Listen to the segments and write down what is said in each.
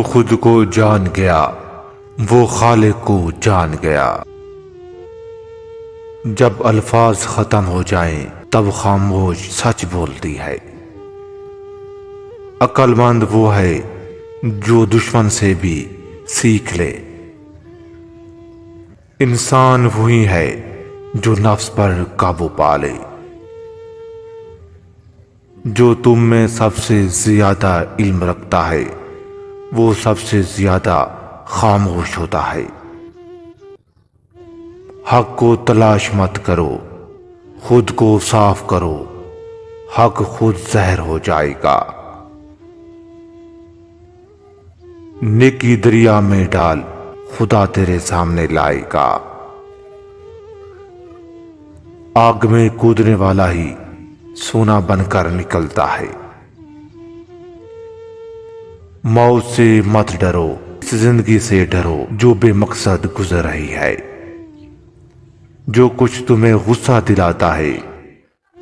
وہ خود کو جان گیا، وہ خالق کو جان گیا۔ جب الفاظ ختم ہو جائیں تب خاموش سچ بولتی ہے۔ عقل مند وہ ہے جو دشمن سے بھی سیکھ لے۔ انسان وہی ہے جو نفس پر قابو پا لے۔ جو تم میں سب سے زیادہ علم رکھتا ہے وہ سب سے زیادہ خاموش ہوتا ہے۔ حق کو تلاش مت کرو، خود کو صاف کرو، حق خود ظاہر ہو جائے گا۔ نیکی دریا میں ڈال، خدا تیرے سامنے لائے گا۔ آگ میں کودنے والا ہی سونا بن کر نکلتا ہے۔ موت سے مت ڈرو، اس زندگی سے ڈرو جو بے مقصد گزر رہی ہے۔ جو کچھ تمہیں غصہ دلاتا ہے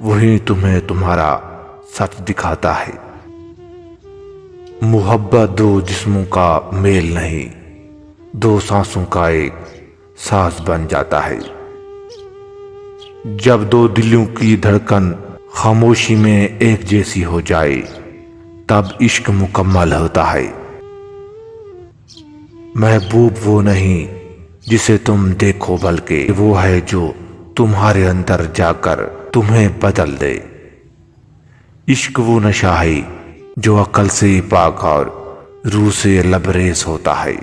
وہی تمہیں تمہارا سچ دکھاتا ہے۔ محبت دو جسموں کا میل نہیں، دو سانسوں کا ایک ساز بن جاتا ہے۔ جب دو دلوں کی دھڑکن خاموشی میں ایک جیسی ہو جائے تب عشق مکمل ہوتا ہے۔ محبوب وہ نہیں جسے تم دیکھو بلکہ وہ ہے جو تمہارے اندر جا کر تمہیں بدل دے۔ عشق وہ نشہ ہے جو عقل سے پاک اور روح سے لبریز ہوتا ہے۔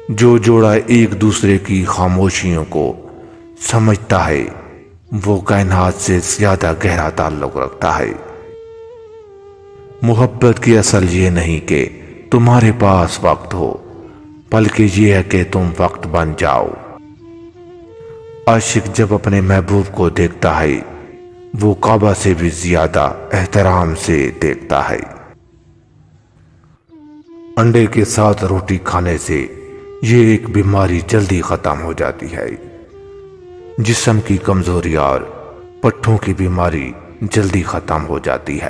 جو جوڑا ایک دوسرے کی خاموشیوں کو سمجھتا ہے وہ کائنات سے زیادہ گہرا تعلق رکھتا ہے۔ محبت کی اصل یہ نہیں کہ تمہارے پاس وقت ہو بلکہ یہ ہے کہ تم وقت بن جاؤ۔ عاشق جب اپنے محبوب کو دیکھتا ہے وہ کعبہ سے بھی زیادہ احترام سے دیکھتا ہے۔ انڈے کے ساتھ روٹی کھانے سے یہ ایک بیماری جلدی ختم ہو جاتی ہے۔ جسم کی کمزوری اور پٹھوں کی بیماری جلدی ختم ہو جاتی ہے۔